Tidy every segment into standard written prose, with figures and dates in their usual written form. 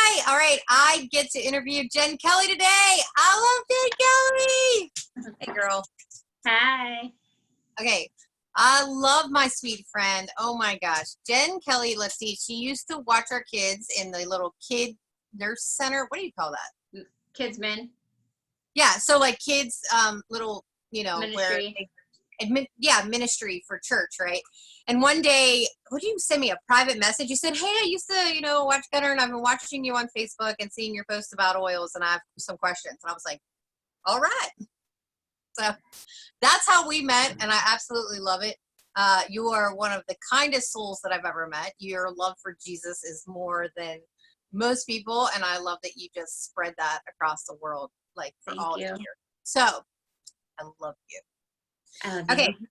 Hi. All right. I get to interview Jenn Kelly today. I love Jenn Kelly. Hey, girl. Hi. Okay. I love my sweet friend. Oh, my gosh. Jenn Kelly, let's see. She used to watch our kids in the little kid nurse center. What do you call that? Kidsman. Yeah. So, like kids, little, Ministry. where ministry for church, right? And one day, would you send me a private message? You said, hey, I used to, watch Gunner, and I've been watching you on Facebook and seeing your posts about oils, and I have some questions. And I was like, all right. So that's how we met, and I absolutely love it. You are one of the kindest souls that I've ever met. Your love for Jesus is more than most people, and I love that you just spread that across the world, like for Thank all to you. hear. So I love you. I love Okay. you.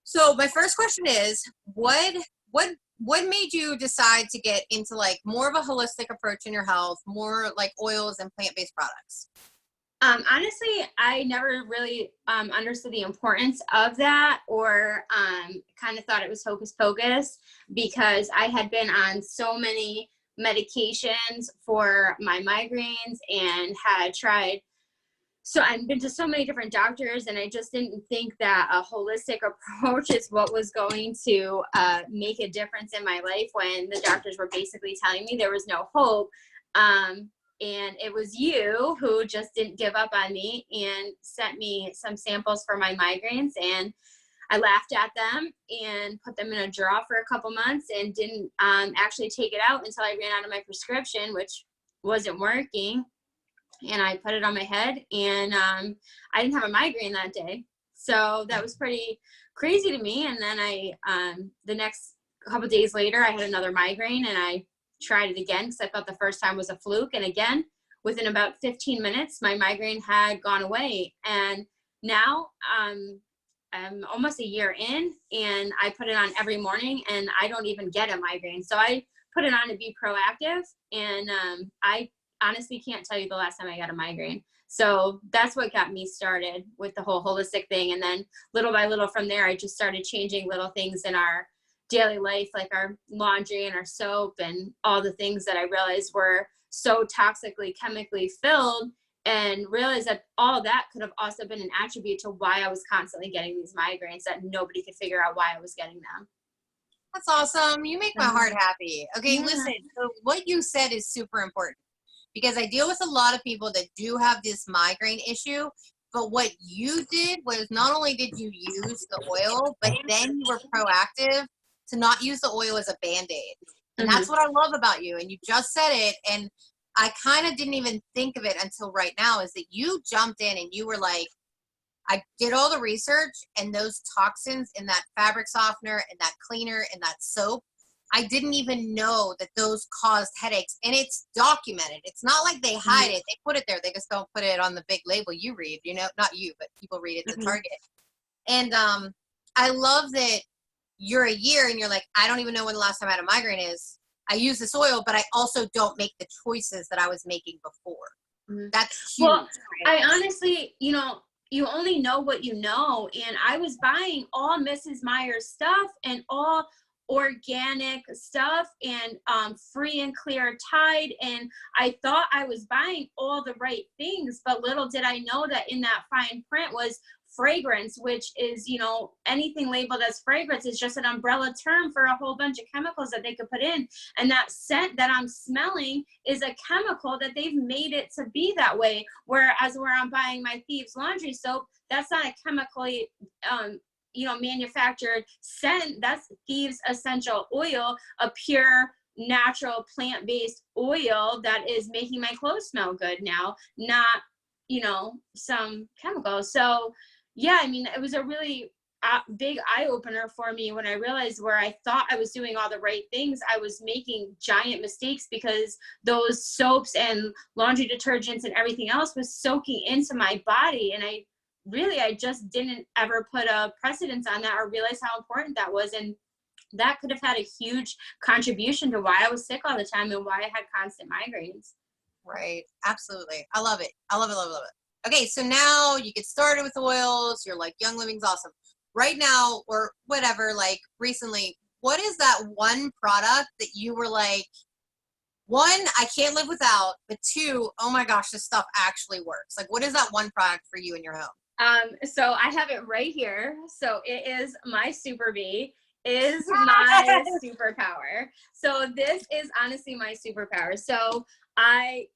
So my first question is, what made you decide to get into like more of a holistic approach in your health, more like oils and plant-based products? Honestly, I never really understood the importance of that, or kind of thought it was hocus pocus, because I had been on so many medications for my migraines and had tried. So I've been to so many different doctors, and I just didn't think that a holistic approach is what was going to make a difference in my life when the doctors were basically telling me there was no hope. And it was you who just didn't give up on me and sent me some samples for my migraines. And I laughed at them and put them in a drawer for a couple months and didn't actually take it out until I ran out of my prescription, which wasn't working. And I put it on my head, and I didn't have a migraine that day. So that was pretty crazy to me. And then the next couple of days later, I had another migraine, and I tried it again because I thought the first time was a fluke. And again, within about 15 minutes, my migraine had gone away. And now I'm almost a year in, and I put it on every morning, and I don't even get a migraine. So I put it on to be proactive, and I honestly can't tell you the last time I got a migraine. So that's what got me started with the whole holistic thing. And then little by little from there, I just started changing little things in our daily life, like our laundry and our soap and all the things that I realized were so toxically, chemically filled, and realized that all that could have also been an attribute to why I was constantly getting these migraines, that nobody could figure out why I was getting them. That's awesome. You make my heart happy. Okay, Yeah. listen, so what you said is super important, because I deal with a lot of people that do have this migraine issue, but what you did was not only did you use the oil, but then you were proactive to not use the oil as a Band-Aid. And that's what I love about you. And you just said it, and I kind of didn't even think of it until right now, is that you jumped in and you were like, I did all the research, and those toxins in that fabric softener and that cleaner and that soap, I didn't even know that those caused headaches. And it's documented. It's not like they hide it. They put it there. They just don't put it on the big label you read, not you, but people read it at Target. And I love that you're a year and you're like, I don't even know when the last time I had a migraine is. I use this oil, but I also don't make the choices that I was making before. That's huge. Well, I honestly, you only know what you know. And I was buying all Mrs. Meyer's stuff and all organic stuff and free and clear Tide. And I thought I was buying all the right things, but little did I know that in that fine print was fragrance, which is, anything labeled as fragrance is just an umbrella term for a whole bunch of chemicals that they could put in. And that scent that I'm smelling is a chemical that they've made it to be that way. Whereas where I'm buying my Thieves laundry soap, that's not a chemically, manufactured scent. That's Thieves essential oil, a pure, natural, plant-based oil that is making my clothes smell good now, not, some chemicals. So yeah, it was a really big eye-opener for me when I realized where I thought I was doing all the right things, I was making giant mistakes, because those soaps and laundry detergents and everything else was soaking into my body. And I just didn't ever put a precedence on that or realize how important that was. And that could have had a huge contribution to why I was sick all the time and why I had constant migraines. Right. Absolutely. I love it. I love it, love it, love it. Okay, so now you get started with oils. You're like, Young Living's awesome. Right now, or whatever, like recently, what is that one product that you were like, one, I can't live without, but two, oh my gosh, this stuff actually works. Like, what is that one product for you in your home? So I have it right here. So it is my Super Bee is my superpower. So this is honestly my superpower. So I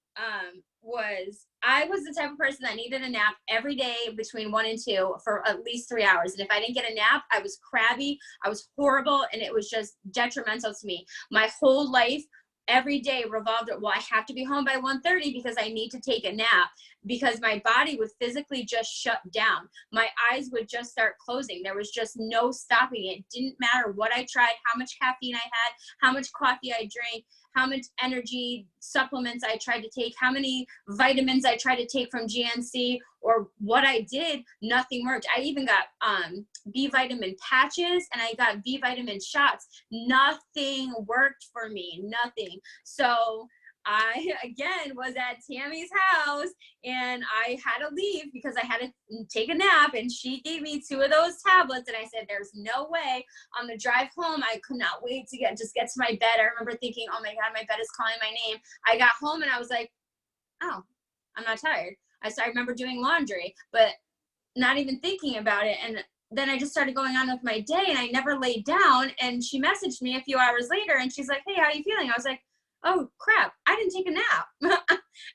was the type of person that needed a nap every day between 1 and 2 for at least 3 hours. And if I didn't get a nap, I was crabby, I was horrible, and it was just detrimental to me. My whole life, every day revolved at, well, I have to be home by 1:30 because I need to take a nap, because my body would physically just shut down. My eyes would just start closing. There was just no stopping it. It didn't matter what I tried, how much caffeine I had, how much coffee I drank, how much energy supplements I tried to take, how many vitamins I tried to take from GNC, or what I did, nothing worked. I even got B vitamin patches, and I got B vitamin shots. Nothing worked for me, nothing. So I, again, was at Tammy's house, and I had to leave because I had to take a nap, and she gave me 2 of those tablets, and I said, there's no way. On the drive home, I could not wait to get to my bed. I remember thinking, oh my God, my bed is calling my name. I got home and I was like, oh, I'm not tired. I remember doing laundry, but not even thinking about it. And then I just started going on with my day, and I never laid down. And she messaged me a few hours later, and she's like, hey, how are you feeling? I was like, oh crap, I didn't take a nap.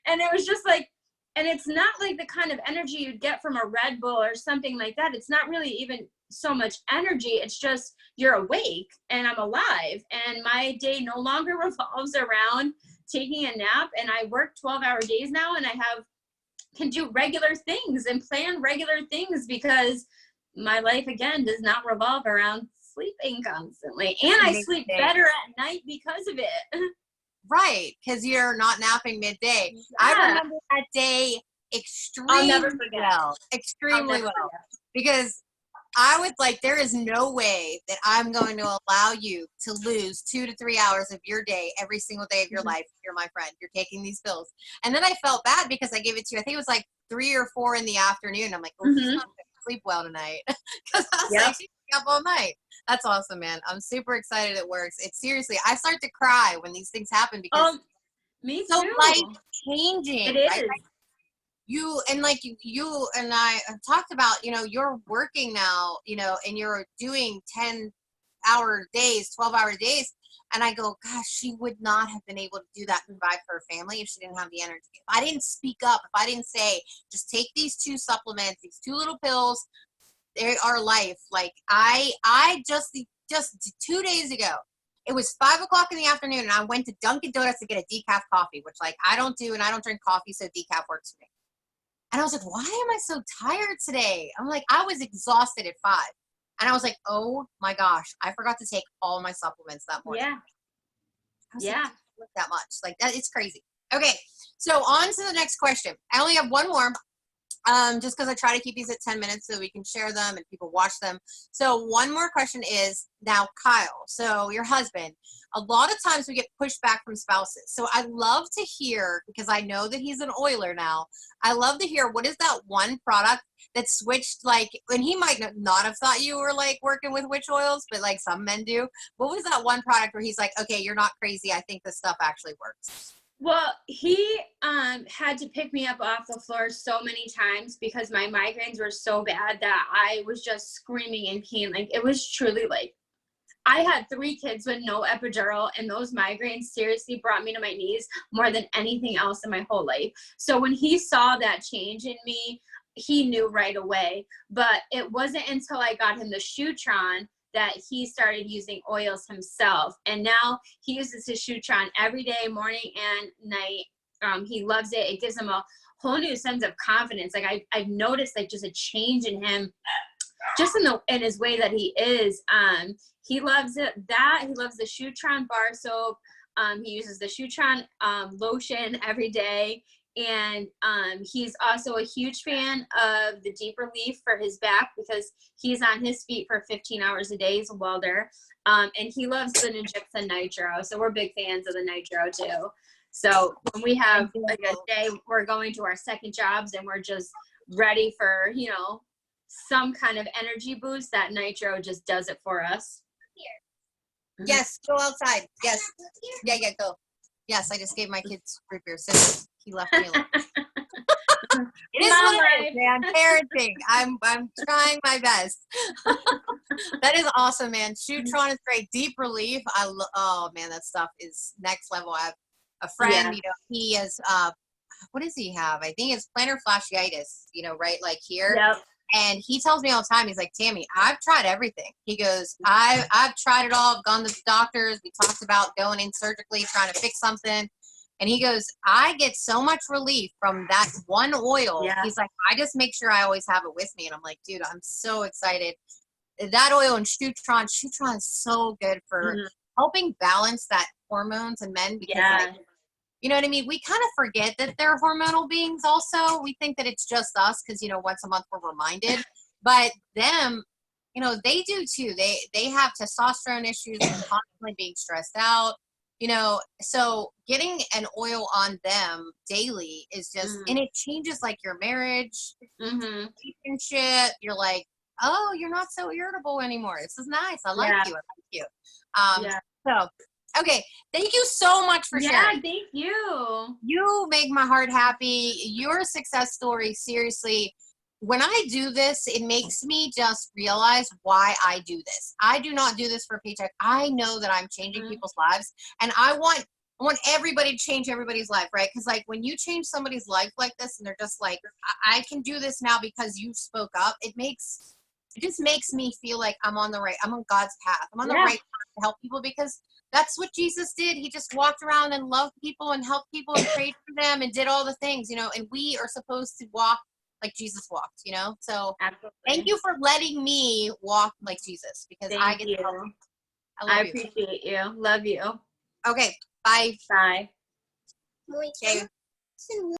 And it was just like, and it's not like the kind of energy you'd get from a Red Bull or something like that. It's not really even so much energy. It's just, you're awake and I'm alive, and my day no longer revolves around taking a nap. And I work 12-hour days now, and I can do regular things and plan regular things, because my life, again, does not revolve around sleeping constantly. And I sleep better at night because of it. Right, because you're not napping midday. Yeah. I remember that day extremely well. Extremely well. Because I was like, there is no way that I'm going to allow you to lose 2 to 3 hours of your day every single day of your life. You're my friend. You're taking these pills. And then I felt bad because I gave it to you. I think it was like 3 or 4 in the afternoon. I'm like, oh, he's not going to sleep well tonight. Because I was like, she's up all night. That's awesome, man. I'm super excited it works. It's seriously, I start to cry when these things happen because me it's so too. life-changing. It is. Right? You and like you and I have talked about, you're working now, and you're doing 10-hour days, 12-hour days. And I go, gosh, she would not have been able to do that and provide for her family if she didn't have the energy. If I didn't speak up, if I didn't say, just take these 2 supplements, these 2 little pills, they are life. Like I just 2 days ago, it was 5 o'clock in the afternoon, and I went to Dunkin' Donuts to get a decaf coffee, which like I don't do, and I don't drink coffee, so decaf works for me. And I was like, why am I so tired today? I'm like, I was exhausted at 5. And I was like, oh my gosh, I forgot to take all my supplements that morning. Yeah. Like, that much. Like that, it's crazy. Okay, so on to the next question. I only have one more. Just because I try to keep these at 10 minutes so we can share them and people watch them. So one more question is, now Kyle, so your husband, a lot of times we get pushback from spouses. So I love to hear, because I know that he's an oiler now, I love to hear, what is that one product that switched, like, and he might not have thought you were like working with witch oils, but like some men do. What was that one product where he's like, okay, you're not crazy, I think this stuff actually works? Well, he had to pick me up off the floor so many times because my migraines were so bad that I was just screaming in pain. Like, it was truly like, I had 3 kids with no epidural, and those migraines seriously brought me to my knees more than anything else in my whole life. So when he saw that change in me, he knew right away. But it wasn't until I got him the Shutron that he started using oils himself. And now he uses his Shutron every day, morning and night. He loves it. It gives him a whole new sense of confidence. Like I've noticed like just a change in him, just in his way that he is. He loves it. He loves the Shutron bar soap. He uses the Shutron lotion every day. And he's also a huge fan of the Deep Relief for his back because he's on his feet for 15 hours a day. He's a welder. And he loves the Ninjitsu Nitro. So we're big fans of the Nitro too. So when we have like a day, we're going to our second jobs and we're just ready for, some kind of energy boost, that Nitro just does it for us. Yes, go outside. Yes. Yeah, go. Yes, I just gave my kids root beer scissors. He left me alone. It is Mom what it life. is, man. Parenting. I'm trying my best. That is awesome, man. Shootron is great. Deep relief. Oh man, that stuff is next level. I have a friend, Yeah. he has what does he have? I think it's plantar fasciitis, right like here. Yep. And he tells me all the time, he's like, Tammy, I've tried everything. He goes, I've tried it all. I've gone to the doctors. We talked about going in surgically, trying to fix something. And he goes, I get so much relief from that one oil. Yeah. He's like, I just make sure I always have it with me. And I'm like, dude, I'm so excited. That oil and Shutron is so good for helping balance that hormones in men because like, you know what I mean? We kind of forget that they're hormonal beings also. We think that it's just us because, once a month we're reminded. But them, they do too. They have testosterone issues and constantly being stressed out. So getting an oil on them daily is just, and it changes like your marriage, relationship. You're like, oh, you're not so irritable anymore. This is nice. I like you. I like you. So, okay. Thank you so much for sharing. Yeah, thank you. You make my heart happy. Your success story, seriously. When I do this, it makes me just realize why I do this. I do not do this for a paycheck. I know that I'm changing people's lives, and I want everybody to change everybody's life, right? Because like when you change somebody's life like this, and they're just like, I can do this now because you spoke up. It just makes me feel like I'm on God's path. I'm on the right path to help people because that's what Jesus did. He just walked around and loved people and helped people and prayed for them and did all the things, and we are supposed to walk like Jesus walked, So Absolutely. Thank you for letting me walk like Jesus because I get to help you. I appreciate you. Love you. Okay, bye. Bye. Okay.